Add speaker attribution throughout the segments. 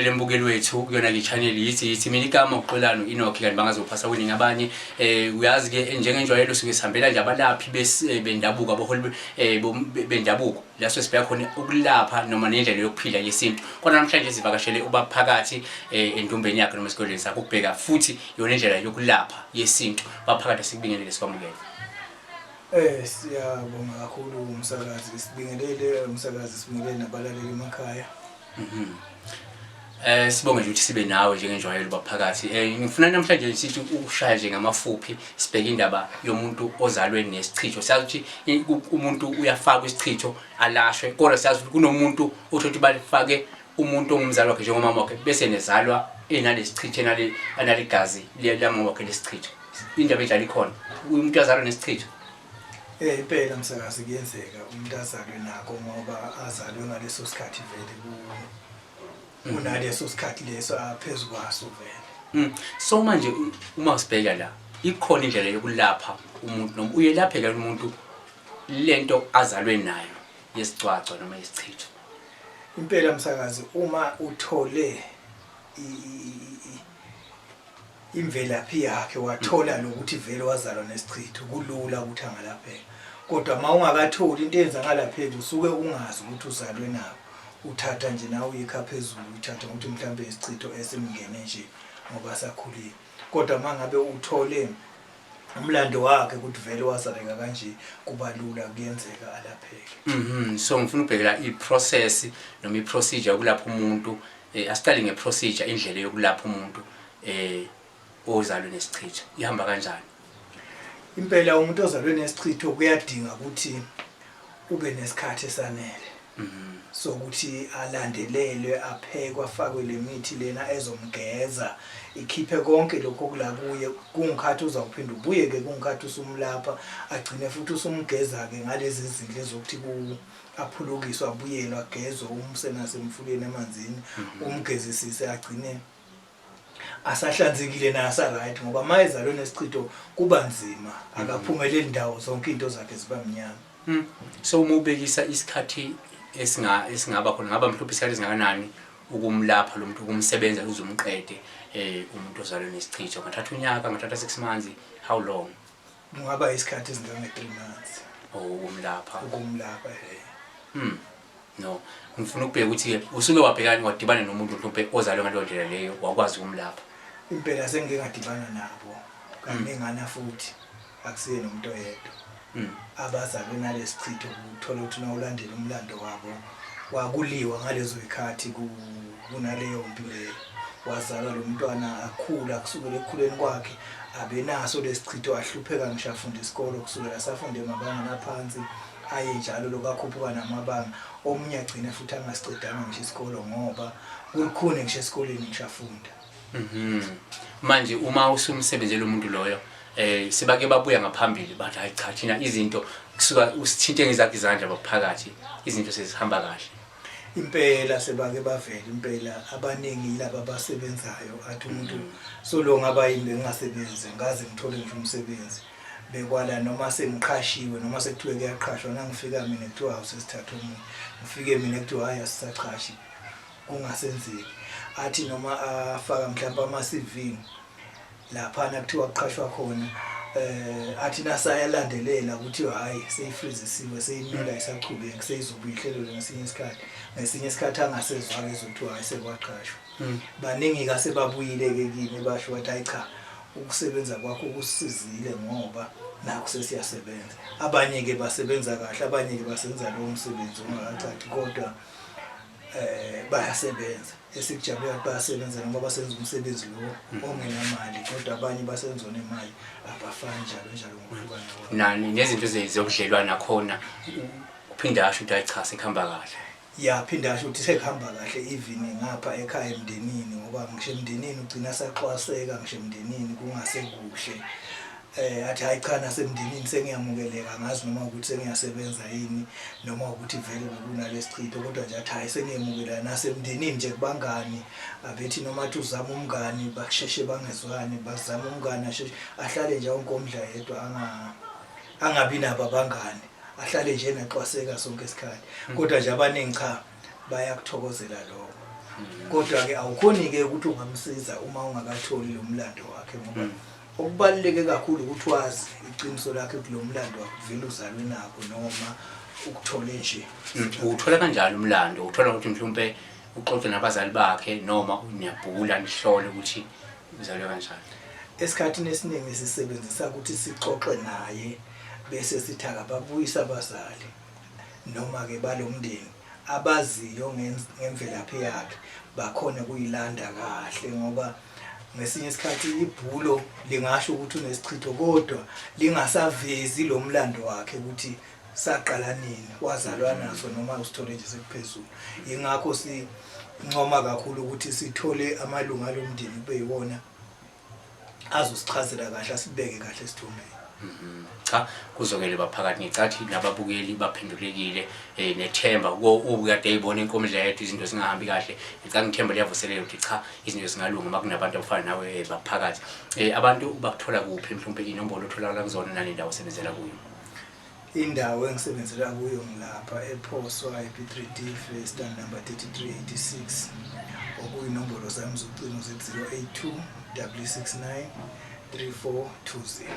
Speaker 1: Sibongele mbukeli wethu kuyona le channel yithi mina igama uXolani uEnoch kanti bangazophasa kweningi abanye uyazi ke njengenjwayelo suke sihambela nje abalaphi bendabuko abaholi bendabuko laso sibheka khona ukulapha noma nendlela yokuphila yesintu kona namhlanje sivakashele Phakathi entombeni yakhe noma esigodleni sakhe ukubheka futhi yona indlela yokulapha yesintu Phakathi sikubingelele sikwamukele.
Speaker 2: Siyabonga kakhulu umsakazi sibingelele umsakazi sibingelele nabalaleli emakhaya.
Speaker 1: Sibonge nje ukuthi sibe nawe njengenjwayelo Phakathi. Ngifuna namhlanje sithi ukushaya nje ngamafuphi sibheke indaba yomuntu ozalwe nes'chitho. Siyazi ukuthi umuntu uyafaka is'chitho alashwe kodwa siyazi ukuthi kunomuntu uthi balifake umuntu ongumzali wakhe njengomama wakhe bese nezalwa enales'chitho enalegazi liyamama wakhe les'chitho. Indaba enjalo ikhona umuntu azalwa nes'chitho.
Speaker 2: Impela msakazi kuyenzeka umuntu azalwe nako ngoba azalwe ngaleso sikhathi vele kunaleso sikhathi leso aphezulu kwaso vele.
Speaker 1: So manje uma usibheka la ikhona indlela yokulapha umuntu noma uyelapheka umuntu lento azalwe nayo yesicwacwa noma yes'chitho.
Speaker 2: Impela msakazi uma uthole imvelaphi yakhe wathola lokuthi vele wazalwa nes'chitho kulula ukuthi angalapheka. Kodwa mawungakatholi into eyenza ngalaphela usuke ungazi ukuthi uzalwe nawo uthatha nje nawe uyikha phezulu uthatha ukuthi mhlambe is'chitho esimngene nje ngoba sakhulile. Kodwa mangabe uthole umlando wakhe ukuthi vele wazaleka kanje kuba lula kuyenzeka alapheke.
Speaker 1: So ngifuna ubhekela iprocess noma iprocedure yokulapha umuntu asiqale ngeprocedure indlela yokulapha umuntu ozalwe nes'chitho ihamba kanjani?
Speaker 2: Impela umuntu ozalwe nes'chitho kuyadinga ukuthi ube nesikhathi esanele sokuthi alandelelwe aphekwe afakwe lemithi lena ezomgeza ikhiphe konke lokho kula kuye kungikhathi uzawuphinda ubuye ke kungikhathi usumlapha agcine futhi usumgeza ke ngalezi zindle zokuthi aphulukiswa abuyelwa agezwe umsenasemfuleni emanzini umgezisise agcine asahlanzekile na asa right ngoba mayezalwe nes'chitho kuba nzima akaphumeleli indawo zonke into zakhe ziba mnyama.
Speaker 1: So uma ubekisa isikhathi esingaba khona ngaba mhlophe isikhathi esingakanani ukumlapha lo muntu ukumsebenza uzumqede umuntu ozalwe nes'chitho ngathatha unyaka ngathatha 6 months how long?
Speaker 2: Kungaba isikhathi esingange 3 months
Speaker 1: ukumlapha. No ngifuna ukubheka ukuthi usuke wabhekana wadibana nomuntu mhlophe ozalwe ngalo ndlela leyo wakwazi ukumlapha.
Speaker 2: Impela sengingadibana nabo kaningana futhi akusiye nomuntu oyedwa abazalwe nales'chitho uthola ukuthi nawulandela umlando wabo wakuliwa ngalezo ikhathi kunaleyo mpilo wazalwa lo mntwana akhula kusukela ekukhuleni kwakhe abenaso les'chitho ahlupheka ngisho afunda isikolo kusukela asafunde emabanga laphansi aye njalo lokakhuphuka namabanga omunye agcina futhi angasicedanga ngisho isikolo ngoba kulikhuni ngisho esikoleni ngishafunda.
Speaker 1: Manje uma usumsebenzela umuntu loyo sibake babuya ngaphambili bathi hayi cha thina izinto kusuka usithinte ngezakhe izandla Phakathi izinto sezihamba kahle.
Speaker 2: Impela sebake bavela impela abaningi laba abasebenzayo athi umuntu solonga abayini bengasebenzi ngaze ngithole nje umsebenzi bekwala noma semqhashiwe noma sekuthiwe kuyaqhashwa nangifika mina kuthiwa awusesithatha umuntu ngifike mina kuthiwa hayi asisaqhashi kungasenzeki athi noma afaka mhlawumbe ama-CV lapha nakuthiwa kuqhashwa khona athi nasayalandelela ukuthi hayi seyifrizisiwe seyimela isaqhubeka seyizobuyihlelo ngesinye isikhathi angasezwake ezothiwa hayi sekwaqhashwa. Baningi ka sebabuyile ke kimi basho ukuthi hayi cha ukusebenza kwakho kusizile ngoba nakho sesiyasebenza. Abanye ke basebenza kahle abanye ke basenza lo msebenzi ongakacaci kodwa bayasebenza esikujabulela bayasebenza noma basenza umsebenzi lo ongenamali kodwa abanye basenza onemali abafani njalo ngokuhlukana kwabo.
Speaker 1: Nani nezinto zokudlelwana khona uphinda asho ukuthi ayicha sekuhamba kahle.
Speaker 2: Yaphinda asho ukuthi sekuhamba kahle even ngapha ekhaya emndenini ngoba ngisho emndenini ugcina saxwaseka ngisho emndenini kungasekuhle. Athi hayi cha nasemndenini sengiyamukeleka ngazi noma ukuthi sengiyasebenza yini noma ukuthi vele kunales'chitho kodwa nje athi hayi sengiyemukela nasemndenini nje kubangani abethi noma athi uzama umngani bakusheshe bangezwani bazama umngani asheshe ahlale nje onkomdla yedwa angabi nabo abangani ahlale nje naxwaseka sonke isikhathi kodwa nje abaningi cha bayakuthokozela lokho kodwa ke awukhoni ke ukuthi ungamsiza uma ungakatholi lo mlando wakhe ngoba okubaluleke kakhulu ukuthi wazi iqiniso lakhe kulo mlando wakhe vele uzalwe nako noma ukuthole nje.
Speaker 1: Uthola kanjalo umlando uthola ukuthi mhlawumbe uxoxe nabazali bakhe noma niyabhula nihlole ukuthi uzalwe kanjani.
Speaker 2: Esikhathini esiningi sisebenzisa ukuthi sixoxe naye bese sithi akababuyisa abazali noma ke balomndeni abaziyo ngemvelaphi yakhe bakhona kuyilanda kahle ngoba ngesinye isikhathi ibhulo lingasho ukuthi unes'chitho kodwa lingasavezi lo mlando wakhe ukuthi saqala nini wazalwa naso noma usithole nje sekuphezulu. Ingakho sincoma kakhulu ukuthi sithole amalunga lomndeni kube yiwona azosichazela kahle asibeke kahle esithombeni.
Speaker 1: Cha kuzokele baphakathi ngicathi nababukeli baphendulekile nethemba ubukade eyibona inkomidla yethu izinto zingahambi kahle ngicanga ngithemba liyavuselela ukuthi cha izinto zingalunga makunabantu abafana nawe baphakathi. Abantu bakuthola kuphi mhlawumbe inombolo otholakala kuzona nale ndawo osebenzela kuyo?
Speaker 2: Indawo engisebenzela kuyo ngilapha ePhoswa IP3D stand number 3386 okuyinombolo zami zocingo ze-082 669 3420.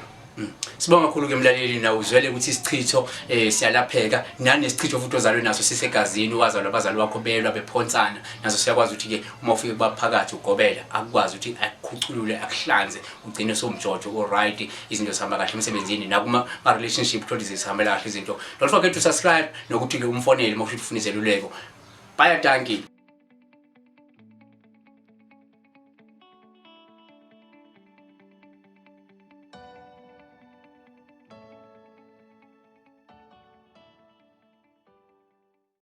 Speaker 1: Sibonga kakhulu ke mlaleli na uzwele ukuthi isichitho siyalapheka nanesichitho futhi ozalwe naso sisegazini wazalwa abazali wakho belwa bephonsana naso siyakwazi ukuthi ke uma ufike kubaphakathi uGobela akwazi ukuthi akukhuculule akuhlanze ugcine somjojo oright izinto zihamba kahle emsebenzini nakuma relationship uthola zihambela kahle izinto. Don't forget to subscribe nokuthi ke umfonele uma ufuna izeluleko. Bye, thank you.